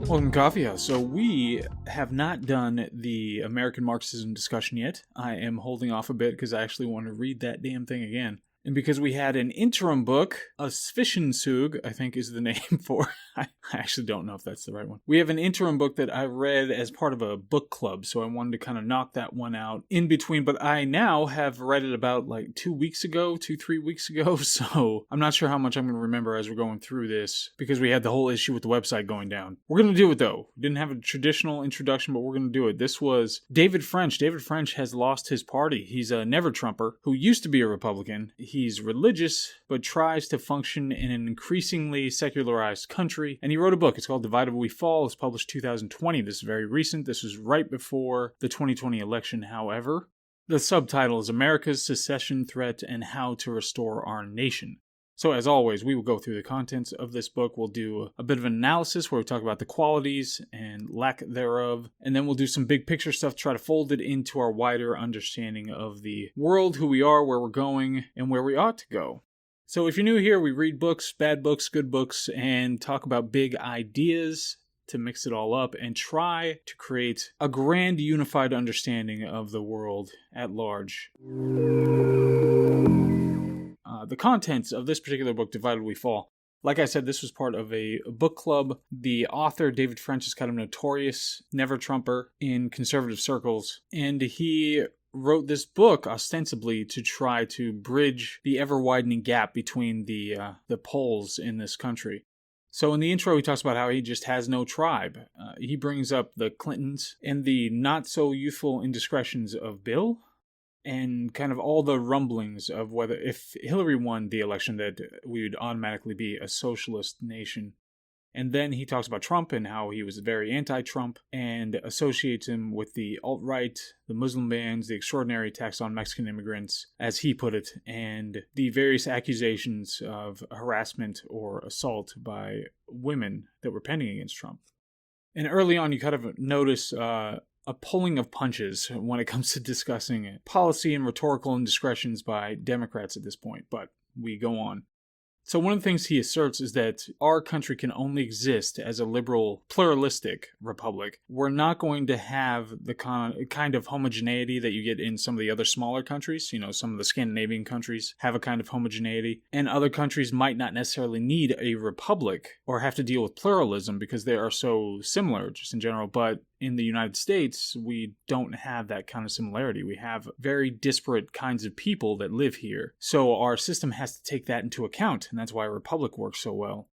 Welcome to KawFee Haus. So we have not done the American Marxism discussion yet. I am holding off a bit because I actually want to read that damn thing again. And because we had an interim book, a Secession, I think is the name for I actually don't know if that's the right one. We have an interim book that I read as part of a book club, so I wanted to kind of knock that one out in between. But I now have read it about like 3 weeks ago, so I'm not sure how much I'm going to remember as we're going through this because we had the whole issue with the website going down. We're going to do it though. We didn't have a traditional introduction, but we're going to do it. This was David French. David French has lost his party. He's a never-Trumper who used to be a Republican. He's religious, but tries to function in an increasingly secularized country. And he wrote a book. It's called Divided We Fall. It's published 2020. This is very recent. This was right before the 2020 election, however. The subtitle is America's Secession Threat and How to Restore Our Nation. So as always, we will go through the contents of this book. We'll do a bit of an analysis where we talk about the qualities and lack thereof. And then we'll do some big picture stuff, try to fold it into our wider understanding of the world, who we are, where we're going, and where we ought to go. So if you're new here, we read books, bad books, good books, and talk about big ideas to mix it all up and try to create a grand unified understanding of the world at large. The contents of this particular book, Divided We Fall. Like I said, this was part of a book club. The author, David French, is kind of notorious never-Trumper in conservative circles, and he wrote this book ostensibly to try to bridge the ever-widening gap between the poles in this country. So in the intro, he talks about how he just has no tribe. He brings up the Clintons and the not-so-youthful indiscretions of Bill, and kind of all the rumblings of whether if Hillary won the election that we would automatically be a socialist nation. And then he talks about Trump and how he was very anti-Trump and associates him with the alt-right, the Muslim bans, the extraordinary attacks on Mexican immigrants, as he put it, and the various accusations of harassment or assault by women that were pending against Trump. And early on, you kind of notice a pulling of punches when it comes to discussing policy and rhetorical indiscretions by Democrats at this point, but we go on. So one of the things he asserts is that our country can only exist as a liberal, pluralistic republic. We're not going to have the kind of homogeneity that you get in some of the other smaller countries. You know, some of the Scandinavian countries have a kind of homogeneity, and other countries might not necessarily need a republic or have to deal with pluralism because they are so similar just in general. But in the United States, we don't have that kind of similarity. We have very disparate kinds of people that live here. So our system has to take that into account, and that's why a republic works so well.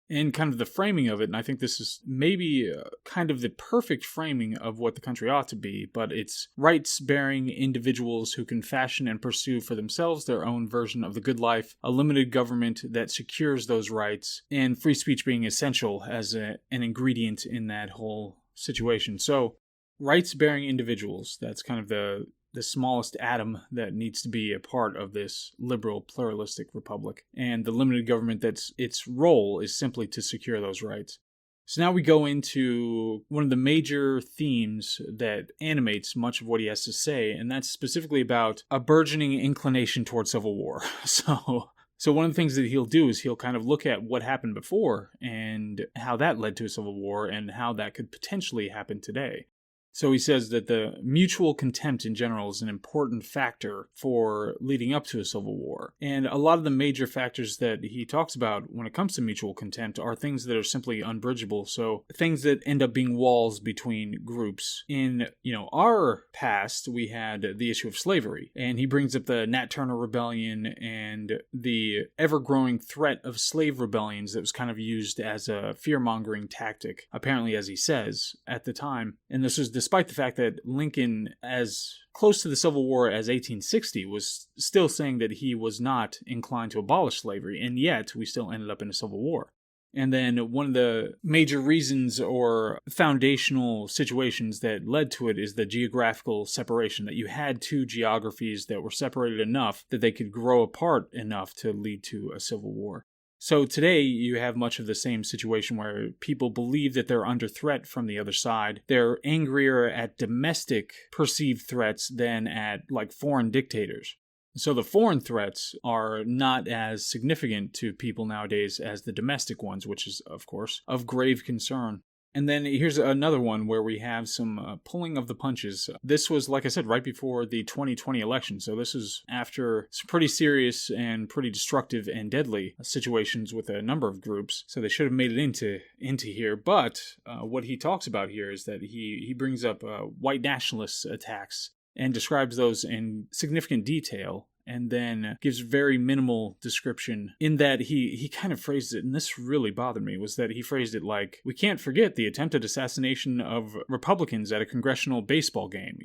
And kind of the framing of it, and I think this is maybe kind of the perfect framing of what the country ought to be, but it's rights-bearing individuals who can fashion and pursue for themselves their own version of the good life, a limited government that secures those rights, and free speech being essential as an ingredient in that whole situation. So, rights-bearing individuals, that's kind of the smallest atom that needs to be a part of this liberal, pluralistic republic. And the limited government, that's its role is simply to secure those rights. So now we go into one of the major themes that animates much of what he has to say, and that's specifically about a burgeoning inclination towards civil war. So one of the things that he'll do is he'll kind of look at what happened before and how that led to a civil war and how that could potentially happen today. So he says that the mutual contempt in general is an important factor for leading up to a civil war. And a lot of the major factors that he talks about when it comes to mutual contempt are things that are simply unbridgeable. So things that end up being walls between groups. In, our past, we had the issue of slavery. And he brings up the Nat Turner Rebellion and the ever-growing threat of slave rebellions that was kind of used as a fear-mongering tactic, apparently as he says, at the time. And this was despite the fact that Lincoln, as close to the Civil War as 1860, was still saying that he was not inclined to abolish slavery, and yet we still ended up in a Civil War. And then one of the major reasons or foundational situations that led to it is the geographical separation, that you had two geographies that were separated enough that they could grow apart enough to lead to a civil war. So today you have much of the same situation where people believe that they're under threat from the other side. They're angrier at domestic perceived threats than at foreign dictators. So the foreign threats are not as significant to people nowadays as the domestic ones, which is, of course, of grave concern. And then here's another one where we have some pulling of the punches. This was, like I said, right before the 2020 election. So this is after some pretty serious and pretty destructive and deadly situations with a number of groups. So they should have made it into here. But what he talks about here is that he brings up white nationalist attacks and describes those in significant detail, and then gives very minimal description in that he kind of phrased it, and this really bothered me, was that he phrased it like, we can't forget the attempted assassination of Republicans at a congressional baseball game.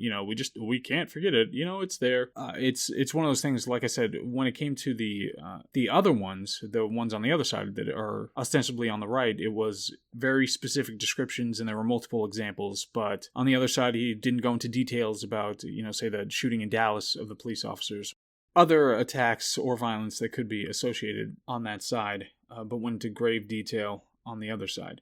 We can't forget it. It's there. It's one of those things, like I said, when it came to the other ones, the ones on the other side that are ostensibly on the right, it was very specific descriptions and there were multiple examples, but on the other side, he didn't go into details about, say the shooting in Dallas of the police officers. Other attacks or violence that could be associated on that side, but went into grave detail on the other side.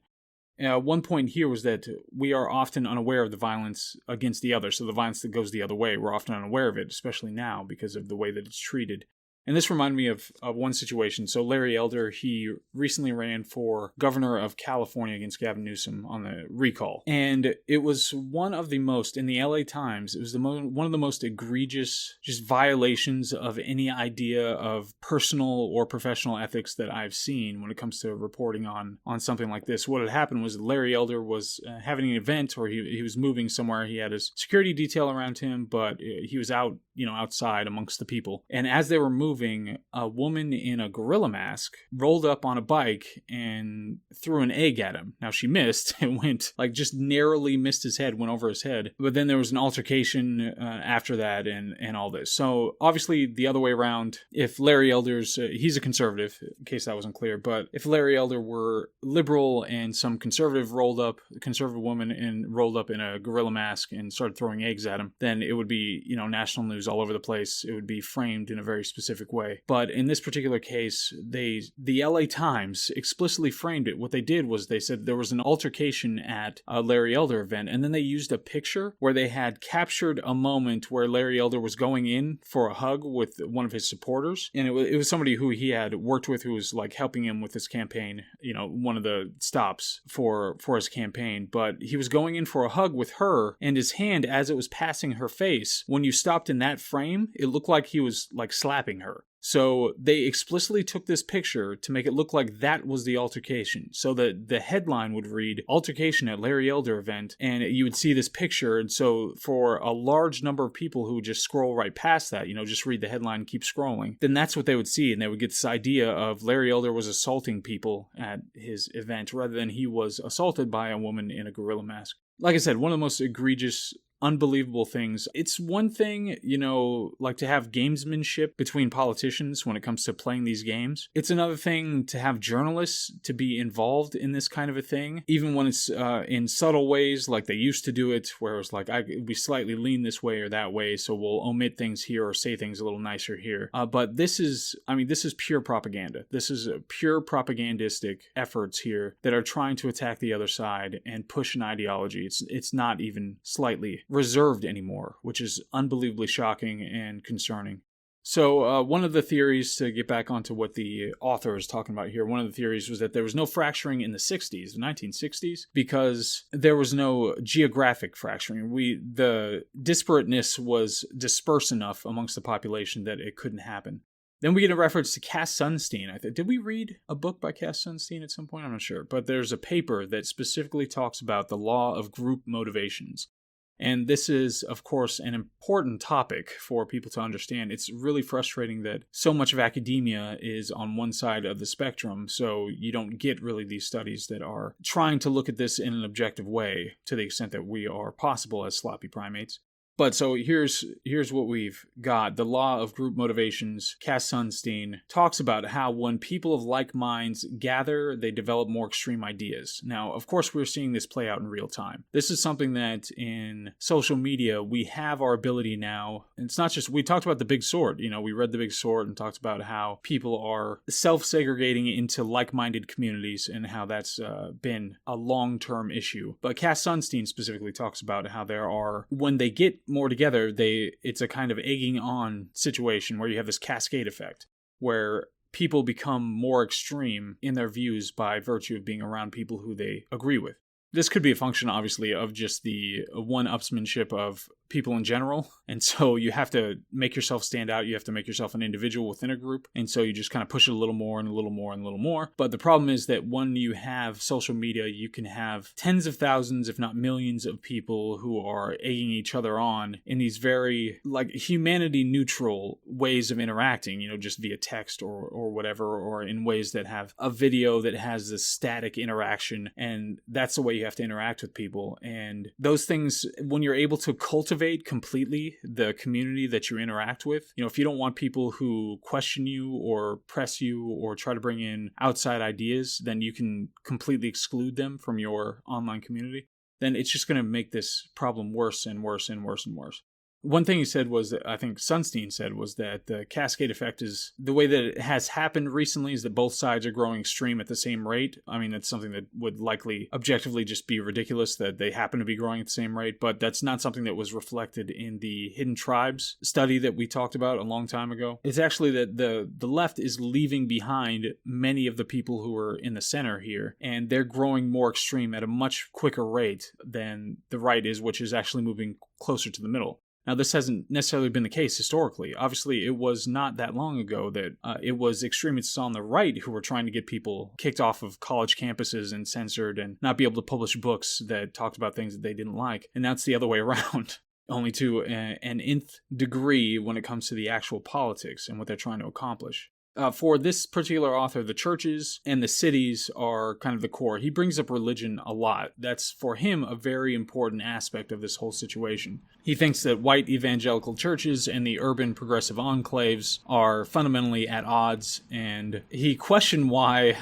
One point here was that we are often unaware of the violence against the other, so the violence that goes the other way, we're often unaware of it, especially now because of the way that it's treated. And this reminded me of one situation. So Larry Elder, he recently ran for governor of California against Gavin Newsom on the recall. And it was one of the most, in the LA Times, it was one of the most egregious just violations of any idea of personal or professional ethics that I've seen when it comes to reporting on something like this. What had happened was Larry Elder was having an event where he was moving somewhere. He had his security detail around him, but he was out, outside amongst the people. And as they were moving, a woman in a gorilla mask rolled up on a bike and threw an egg at him. Now she missed. It went, just narrowly missed his head, went over his head. But then there was an altercation after that and all this. So obviously the other way around, if Larry Elder's, he's a conservative, in case that wasn't clear, but if Larry Elder were liberal and some conservative woman and rolled up in a gorilla mask and started throwing eggs at him, then it would be, national news all over the place. It would be framed in a very specific way. But in this particular case, the LA Times explicitly framed it. What they did was they said there was an altercation at a Larry Elder event, and then they used a picture where they had captured a moment where Larry Elder was going in for a hug with one of his supporters, and it was somebody who he had worked with who was helping him with his campaign, one of the stops for his campaign. But he was going in for a hug with her, and his hand, as it was passing her face, when you stopped in that frame, it looked like he was slapping her. So they explicitly took this picture to make it look like that was the altercation. So that the headline would read, "Altercation at Larry Elder Event," and you would see this picture. And so for a large number of people who would just scroll right past that, just read the headline and keep scrolling, then that's what they would see. And they would get this idea of Larry Elder was assaulting people at his event rather than he was assaulted by a woman in a gorilla mask. Like I said, one of the most egregious, unbelievable things. It's one thing, to have gamesmanship between politicians when it comes to playing these games. It's another thing to have journalists to be involved in this kind of a thing, even when it's in subtle ways like they used to do it, where it's we slightly lean this way or that way, so we'll omit things here or say things a little nicer here. But this is pure propaganda. This is pure propagandistic efforts here that are trying to attack the other side and push an ideology. It's not even slightly reserved anymore, which is unbelievably shocking and concerning. So one of the theories, to get back onto what the author is talking about here, one of the theories was that there was no fracturing in the 1960s, because there was no geographic fracturing. The disparateness was dispersed enough amongst the population that it couldn't happen. Then we get a reference to Cass Sunstein. Did we read a book by Cass Sunstein at some point? I'm not sure. But there's a paper that specifically talks about the law of group motivations. And this is, of course, an important topic for people to understand. It's really frustrating that so much of academia is on one side of the spectrum, so you don't get really these studies that are trying to look at this in an objective way to the extent that we are possible as sloppy primates. But so here's what we've got. The law of group motivations. Cass Sunstein talks about how when people of like minds gather, they develop more extreme ideas. Now, of course, we're seeing this play out in real time. This is something that in social media, we have our ability now. And it's not just, we talked about the Big Sword. We read the Big Sword and talked about how people are self-segregating into like-minded communities and how that's been a long-term issue. But Cass Sunstein specifically talks about how there are, when they get more together, it's a kind of egging on situation where you have this cascade effect where people become more extreme in their views by virtue of being around people who they agree with. This could be a function, obviously, of just the one-upsmanship of people in general. And so you have to make yourself stand out. You have to make yourself an individual within a group. And so you just kind of push it a little more and a little more and a little more. But the problem is that when you have social media, you can have tens of thousands, if not millions of people who are egging each other on in these very, like, humanity-neutral ways of interacting, just via text or whatever, or in ways that have a video that has this static interaction. And that's the way you have to interact with people. And those things, when you're able to cultivate completely the community that you interact with, if you don't want people who question you or press you or try to bring in outside ideas, then you can completely exclude them from your online community. Then it's just going to make this problem worse and worse and worse and worse. One thing he said was that, I think Sunstein said, was that the cascade effect is, the way that it has happened recently is that both sides are growing extreme at the same rate. I mean, that's something that would likely objectively just be ridiculous that they happen to be growing at the same rate, but that's not something that was reflected in the Hidden Tribes study that we talked about a long time ago. It's actually that the left is leaving behind many of the people who are in the center here, and they're growing more extreme at a much quicker rate than the right is, which is actually moving closer to the middle. Now, this hasn't necessarily been the case historically. Obviously, it was not that long ago that it was extremists on the right who were trying to get people kicked off of college campuses and censored and not be able to publish books that talked about things that they didn't like. And that's the other way around, only to an nth degree when it comes to the actual politics and what they're trying to accomplish. For this particular author, the churches and the cities are kind of the core. He brings up religion a lot. That's, for him, a very important aspect of this whole situation. He thinks that white evangelical churches and the urban progressive enclaves are fundamentally at odds, and he questioned why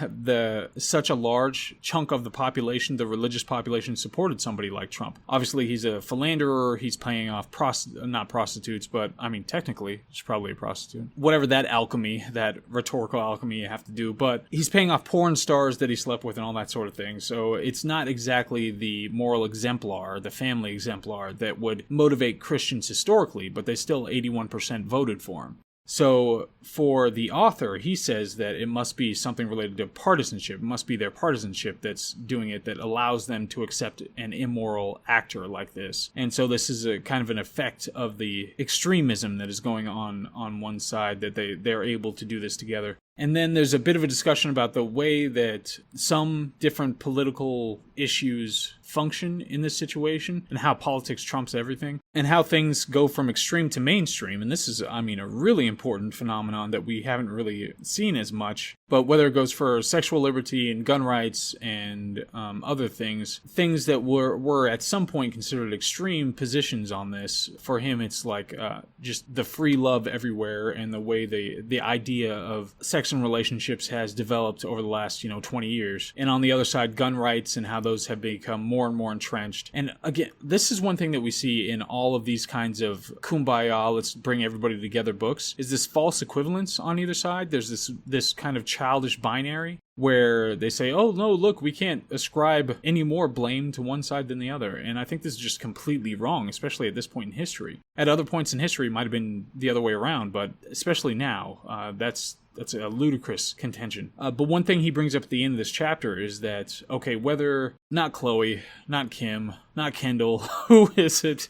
such a large chunk of the population, the religious population, supported somebody like Trump. Obviously, he's a philanderer. He's paying off not prostitutes, but, I mean, technically, he's probably a prostitute. Whatever that alchemy, that rhetorical alchemy you have to do, but he's paying off porn stars that he slept with and all that sort of thing. So it's not exactly the moral exemplar, the family exemplar that would motivate Christians historically, but they still 81% voted for him. So for the author, he says that it must be something related to partisanship. It must be their partisanship that's doing it, that allows them to accept an immoral actor like this. And so this is a kind of an effect of the extremism that is going on one side, that they're able to do this together. And then there's a bit of a discussion about the way that some different political issues function in this situation and how politics trumps everything and how things go from extreme to mainstream. And this is, I mean, a really important phenomenon that we haven't really seen as much. But whether it goes for sexual liberty and gun rights and other things that were at some point considered extreme positions on this, for him it's like just the free love everywhere and the way the idea of sex and relationships has developed over the last 20 years. And on the other side, gun rights and how those have become more and more entrenched. And again, this is one thing that we see in all of these kinds of kumbaya, let's bring everybody together books, is this false equivalence on either side. There's this kind of childish binary where they say, oh, no, look, we can't ascribe any more blame to one side than the other. And I think this is just completely wrong, especially at this point in history. At other points in history, it might have been the other way around, but especially now, that's a ludicrous contention. But one thing he brings up at the end of this chapter is that, okay, whether, not Chloe, not Kim, not Kendall, who is it?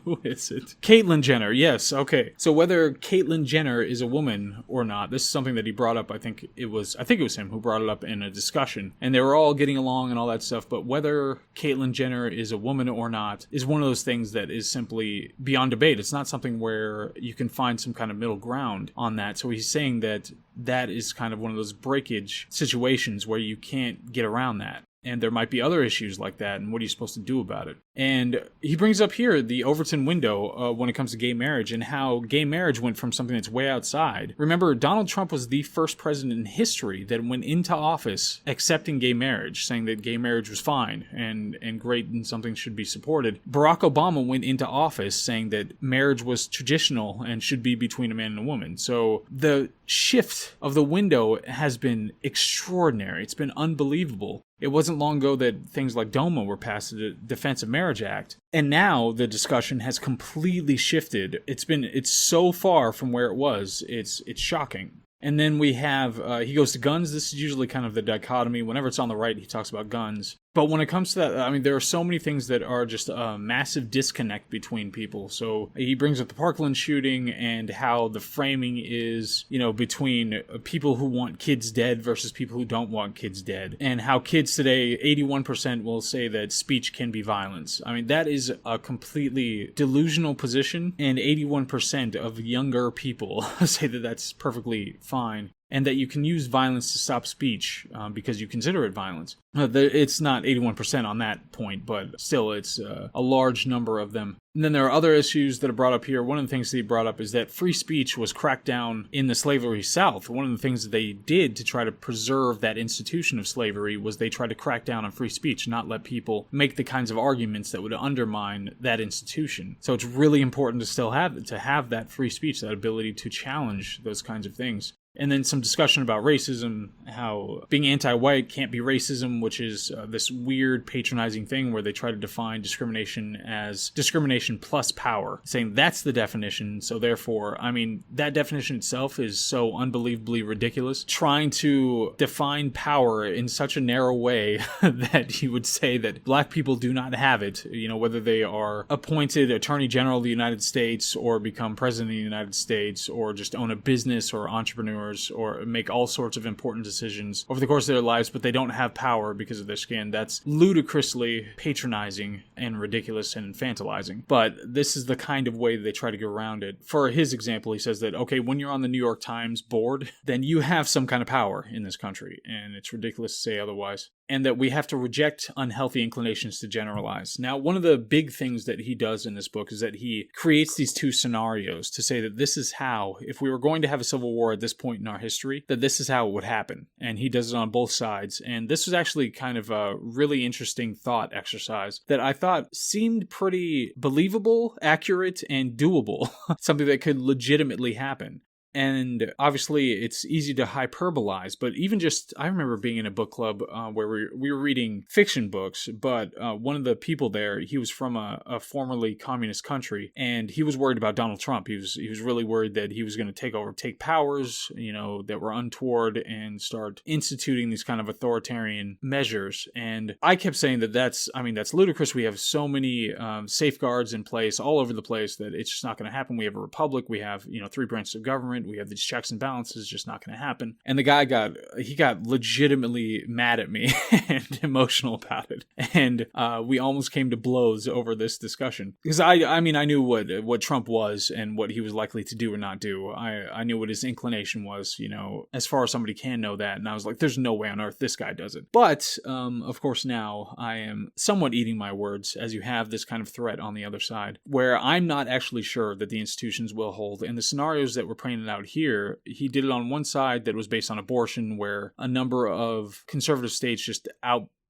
Who is it? Caitlyn Jenner, yes, okay. So whether Caitlyn Jenner is a woman or not, this is something that he brought up. I think it was him who brought it up in a discussion. And they were all getting along and all that stuff, but whether Caitlyn Jenner is a woman or not is one of those things that is simply beyond debate. It's not something where you can find some kind of middle ground on that. So he's saying that is kind of one of those breakage situations where you can't get around that. And there might be other issues like that, and what are you supposed to do about it? And he brings up here the Overton window when it comes to gay marriage and how gay marriage went from something that's way outside. Remember, Donald Trump was the first president in history that went into office accepting gay marriage, saying that gay marriage was fine and great and something should be supported. Barack Obama went into office saying that marriage was traditional and should be between a man and a woman. So the shift of the window has been extraordinary. It's been unbelievable. It wasn't long ago that things like DOMA were passed, the Defense of Marriage Act. And now the discussion has completely shifted. It's so far from where it was. It's shocking. And then we have, he goes to guns. This is usually kind of the dichotomy. Whenever it's on the right, he talks about guns. But when it comes to that, I mean, there are so many things that are just a massive disconnect between people. So he brings up the Parkland shooting and how the framing is, between people who want kids dead versus people who don't want kids dead. And how kids today, 81% will say that speech can be violence. I mean, that is a completely delusional position. And 81% of younger people say that that's perfectly fine. And that you can use violence to stop speech because you consider it violence. It's not 81% on that point, but still it's a large number of them. And then there are other issues that are brought up here. One of the things that he brought up is that free speech was cracked down in the slavery South. One of the things that they did to try to preserve that institution of slavery was they tried to crack down on free speech, not let people make the kinds of arguments that would undermine that institution. So it's really important to still have that free speech, that ability to challenge those kinds of things. And then some discussion about racism, how being anti-white can't be racism, which is this weird patronizing thing where they try to define discrimination as discrimination plus power, saying that's the definition. So therefore, I mean, that definition itself is so unbelievably ridiculous. Trying to define power in such a narrow way that you would say that black people do not have it, whether they are appointed Attorney General of the United States or become President of the United States or just own a business or entrepreneur or make all sorts of important decisions over the course of their lives, but they don't have power because of their skin. That's ludicrously patronizing and ridiculous and infantilizing. But this is the kind of way that they try to get around it. For his example, he says that, okay, when you're on the New York Times board, then you have some kind of power in this country, and it's ridiculous to say otherwise. And that we have to reject unhealthy inclinations to generalize. Now, one of the big things that he does in this book is that he creates these two scenarios to say that this is how, if we were going to have a civil war at this point in our history, that this is how it would happen. And he does it on both sides. And this was actually kind of a really interesting thought exercise that I thought seemed pretty believable, accurate, and doable. Something that could legitimately happen. And obviously, it's easy to hyperbolize, but even just, I remember being in a book club where we were reading fiction books, but one of the people there, he was from a formerly communist country, and he was worried about Donald Trump. He was really worried that he was going to take powers, that were untoward and start instituting these kind of authoritarian measures. And I kept saying that's ludicrous. We have so many safeguards in place all over the place that it's just not going to happen. We have a republic. We have, 3 branches of government. We have these checks and balances, just not going to happen. And the guy got legitimately mad at me and emotional about it. And we almost came to blows over this discussion. Because I knew what Trump was and what he was likely to do or not do. I knew what his inclination was, as far as somebody can know that. And I was like, there's no way on earth this guy does it. But, of course, now I am somewhat eating my words as you have this kind of threat on the other side, where I'm not actually sure that the institutions will hold. And the scenarios that were painted out here, he did it on one side that was based on abortion, where a number of conservative states just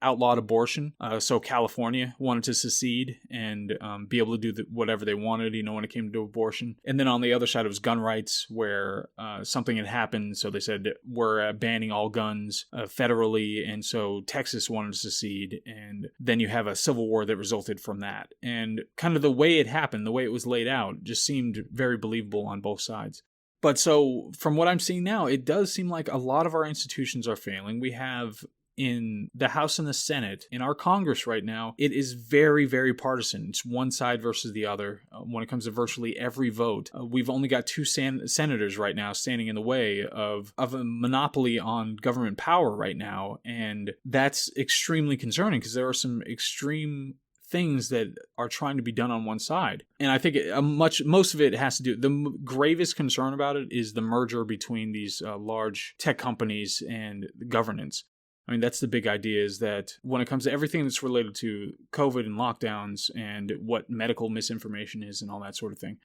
outlawed abortion. So California wanted to secede and be able to do whatever they wanted, when it came to abortion. And then on the other side, it was gun rights, where something had happened. So they said, we're banning all guns federally. And so Texas wanted to secede. And then you have a civil war that resulted from that. And kind of the way it happened, the way it was laid out, just seemed very believable on both sides. But so from what I'm seeing now, it does seem like a lot of our institutions are failing. We have in the House and the Senate, in our Congress right now, it is very, very partisan. It's one side versus the other when it comes to virtually every vote. We've only got 2 senators right now standing in the way of a monopoly on government power right now. And that's extremely concerning because there are some extreme things that are trying to be done on one side. And I think most of it has to do, the gravest concern about it is the merger between these large tech companies and governance. I mean, that's the big idea, is that when it comes to everything that's related to COVID and lockdowns and what medical misinformation is and all that sort of thing,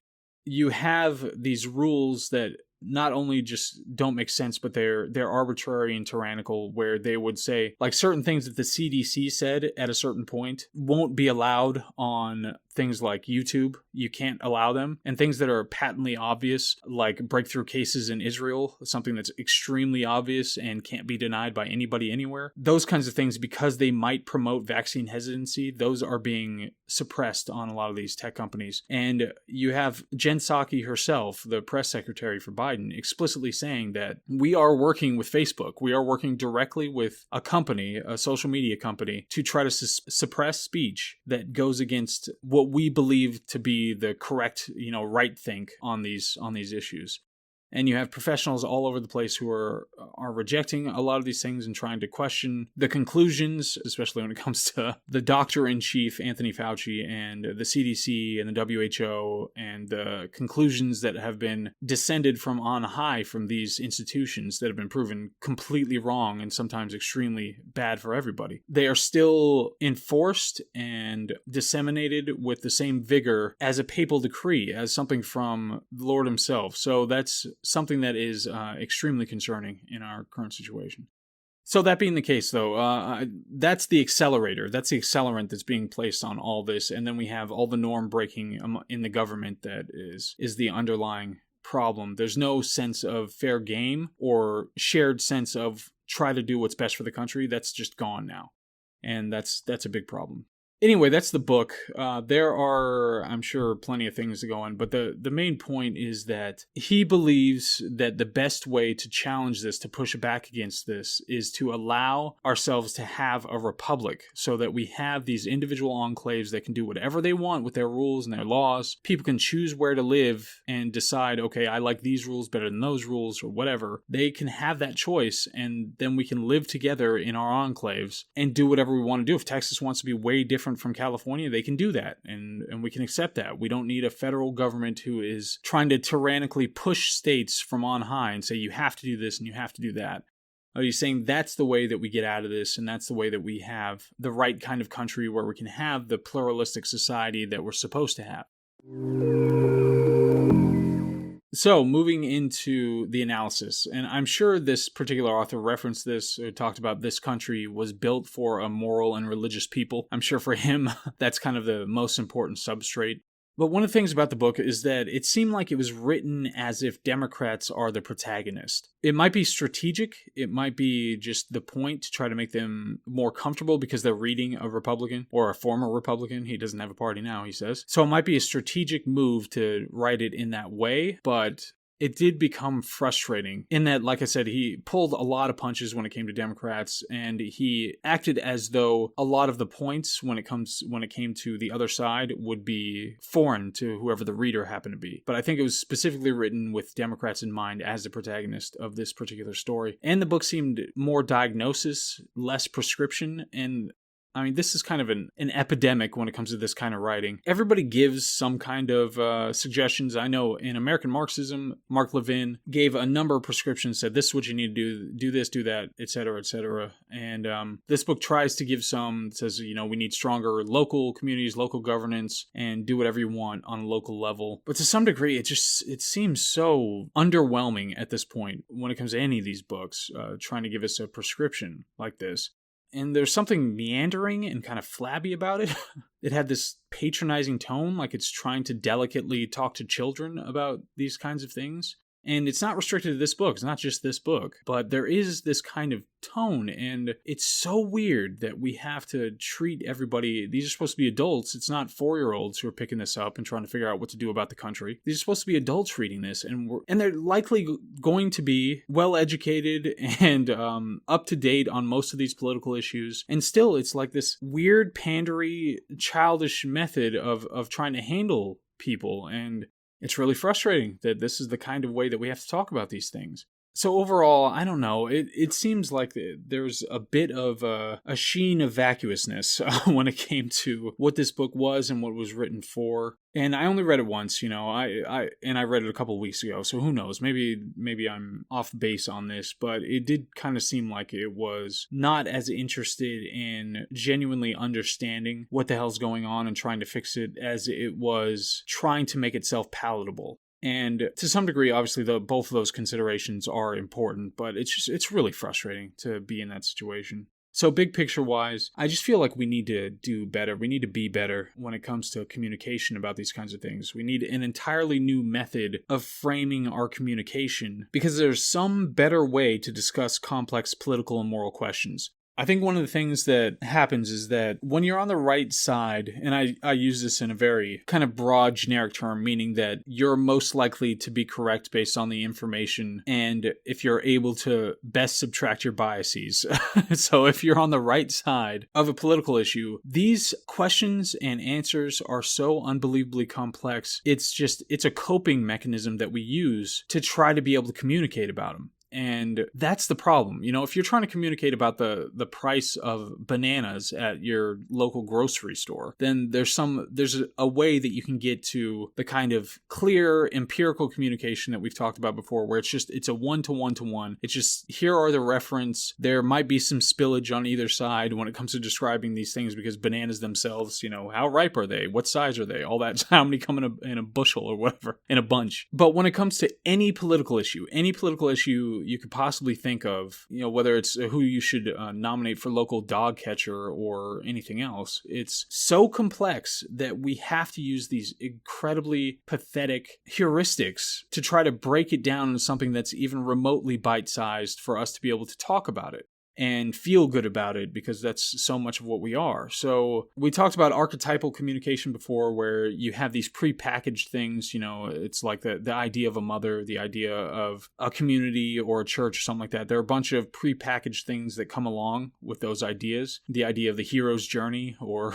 you have these rules that not only just don't make sense, but they're arbitrary and tyrannical, where they would say, like, certain things that the CDC said at a certain point won't be allowed on things like YouTube, you can't allow them, and things that are patently obvious, like breakthrough cases in Israel, something that's extremely obvious and can't be denied by anybody anywhere. Those kinds of things, because they might promote vaccine hesitancy, those are being suppressed on a lot of these tech companies. And you have Jen Psaki herself, the press secretary for Biden, explicitly saying that we are working with Facebook. We are working directly with a company, a social media company, to try to suppress speech that goes against what we believe to be the correct, right think on these issues. And you have professionals all over the place who are rejecting a lot of these things and trying to question the conclusions, especially when it comes to the doctor-in-chief, Anthony Fauci, and the CDC and the WHO, and the conclusions that have been descended from on high from these institutions that have been proven completely wrong and sometimes extremely bad for everybody. They are still enforced and disseminated with the same vigor as a papal decree, as something from the Lord himself. So that's something that is extremely concerning in our current situation. So that being the case, though, that's the accelerator. That's the accelerant that's being placed on all this. And then we have all the norm breaking in the government that is the underlying problem. There's no sense of fair game or shared sense of try to do what's best for the country. That's just gone now. And that's a big problem. Anyway, that's the book. There are, I'm sure, plenty of things to go on, but the main point is that he believes that the best way to challenge this, to push back against this, is to allow ourselves to have a republic, so that we have these individual enclaves that can do whatever they want with their rules and their laws. People can choose where to live and decide, okay, I like these rules better than those rules, or whatever. They can have that choice, and then we can live together in our enclaves and do whatever we want to do. If Texas wants to be way different from California, they can do that, and we can accept that. We don't need a federal government who is trying to tyrannically push states from on high and say you have to do this and you have to do that. He's saying that's the way that we get out of this, and that's the way that we have the right kind of country where we can have the pluralistic society that we're supposed to have. So, moving into the analysis, and I'm sure this particular author referenced this, or talked about this country was built for a moral and religious people. I'm sure for him, that's kind of the most important substrate. But one of the things about the book is that it seemed like it was written as if Democrats are the protagonist. It might be strategic. It might be just the point to try to make them more comfortable because they're reading a Republican or a former Republican. He doesn't have a party now, he says. So it might be a strategic move to write it in that way, but it did become frustrating in that, like I said, he pulled a lot of punches when it came to Democrats, and he acted as though a lot of the points when it came to the other side would be foreign to whoever the reader happened to be. But I think it was specifically written with Democrats in mind as the protagonist of this particular story. And the book seemed more diagnosis, less prescription, and I mean, this is kind of an epidemic when it comes to this kind of writing. Everybody gives some kind of suggestions. I know in American Marxism, Mark Levin gave a number of prescriptions, said this is what you need to do this, do that, etc., etc. And this book tries to give some, says, we need stronger local communities, local governance, and do whatever you want on a local level. But to some degree, it seems so underwhelming at this point when it comes to any of these books, trying to give us a prescription like this. And there's something meandering and kind of flabby about it. It had this patronizing tone, like it's trying to delicately talk to children about these kinds of things. And it's not restricted to this book. It's not just this book. But there is this kind of tone, and it's so weird that we have to treat everybody. These are supposed to be adults. It's not 4-year-olds who are picking this up and trying to figure out what to do about the country. These are supposed to be adults reading this, and they're likely going to be well-educated and up to date on most of these political issues. And still, it's like this weird, pandery, childish method of trying to handle people, and it's really frustrating that this is the kind of way that we have to talk about these things. So overall, I don't know, it seems like there's a bit of a sheen of vacuousness when it came to what this book was and what it was written for. And I only read it once, I read it a couple of weeks ago, so who knows, maybe I'm off base on this, but it did kind of seem like it was not as interested in genuinely understanding what the hell's going on and trying to fix it as it was trying to make itself palatable. And to some degree, obviously, both of those considerations are important, but it's really frustrating to be in that situation. So big picture wise, I just feel like we need to do better. We need to be better when it comes to communication about these kinds of things. We need an entirely new method of framing our communication because there's some better way to discuss complex political and moral questions. I think one of the things that happens is that when you're on the right side, and I use this in a very kind of broad generic term, meaning that you're most likely to be correct based on the information and if you're able to best subtract your biases. So if you're on the right side of a political issue, these questions and answers are so unbelievably complex. It's a coping mechanism that we use to try to be able to communicate about them. And that's the problem. If you're trying to communicate about the price of bananas at your local grocery store, then there's a way that you can get to the kind of clear empirical communication that we've talked about before, where it's a one-to-one-to-one. It's just, here are the reference. There might be some spillage on either side when it comes to describing these things, because bananas themselves, how ripe are they? What size are they? All that, how many come in a bushel or whatever, in a bunch. But when it comes to any political issue you could possibly think of, whether it's who you should nominate for local dog catcher or anything else, it's so complex that we have to use these incredibly pathetic heuristics to try to break it down into something that's even remotely bite-sized for us to be able to talk about it and feel good about it, because that's so much of what we are. So we talked about archetypal communication before, where you have these prepackaged things, it's like the idea of a mother, the idea of a community or a church or something like that. There are a bunch of prepackaged things that come along with those ideas. The idea of the hero's journey or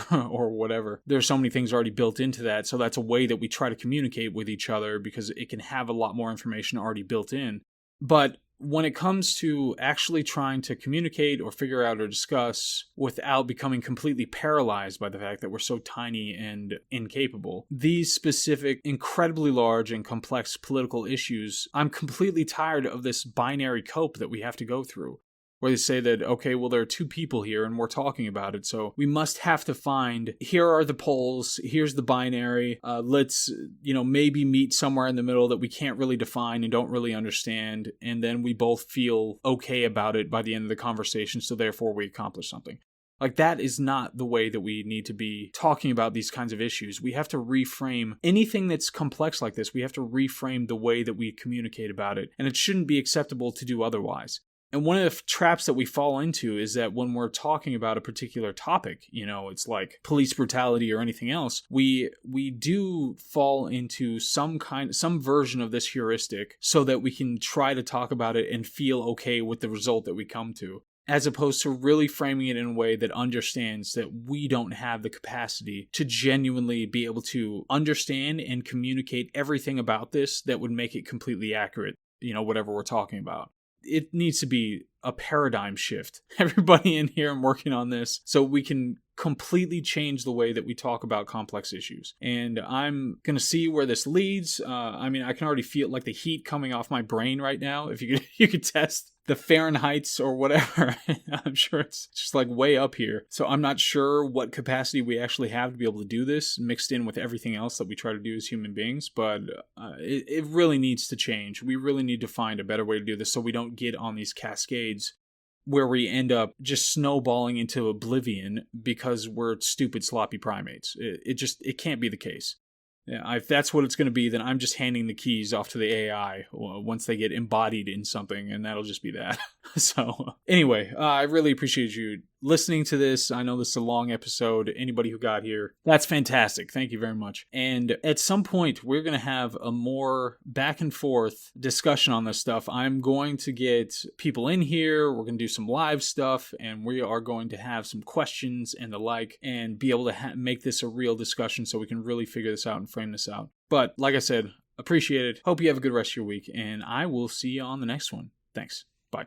whatever. There's so many things already built into that. So that's a way that we try to communicate with each other, because it can have a lot more information already built in. But when it comes to actually trying to communicate or figure out or discuss without becoming completely paralyzed by the fact that we're so tiny and incapable, these specific, incredibly large and complex political issues, I'm completely tired of this binary cope that we have to go through, where they say that, okay, well, there are two people here and we're talking about it, so we must have to find, here are the poles, here's the binary, let's, maybe meet somewhere in the middle that we can't really define and don't really understand, and then we both feel okay about it by the end of the conversation, so therefore we accomplish something. Like, that is not the way that we need to be talking about these kinds of issues. We have to reframe anything that's complex like this. We have to reframe the way that we communicate about it, and it shouldn't be acceptable to do otherwise. And one of the traps that we fall into is that when we're talking about a particular topic, it's like police brutality or anything else, we do fall into some version of this heuristic so that we can try to talk about it and feel okay with the result that we come to, as opposed to really framing it in a way that understands that we don't have the capacity to genuinely be able to understand and communicate everything about this that would make it completely accurate, whatever we're talking about. It needs to be a paradigm shift. Everybody in here, I'm working on this so we can completely change the way that we talk about complex issues. And I'm going to see where this leads. I can already feel like the heat coming off my brain right now. If you could test the Fahrenheits or whatever, I'm sure it's just like way up here. So I'm not sure what capacity we actually have to be able to do this mixed in with everything else that we try to do as human beings. But it really needs to change. We really need to find a better way to do this so we don't get on these cascades where we end up just snowballing into oblivion because we're stupid, sloppy primates. It can't be the case. Yeah, if that's what it's going to be, then I'm just handing the keys off to the AI once they get embodied in something, and that'll just be that. So anyway, I really appreciate you listening to this. I know this is a long episode. Anybody who got here, that's fantastic. Thank you very much. And at some point, we're going to have a more back and forth discussion on this stuff. I'm going to get people in here. We're going to do some live stuff, and we are going to have some questions and the like, and be able to make this a real discussion so we can really figure this out and frame this out. But like I said, appreciate it. Hope you have a good rest of your week, and I will see you on the next one. Thanks. Bye.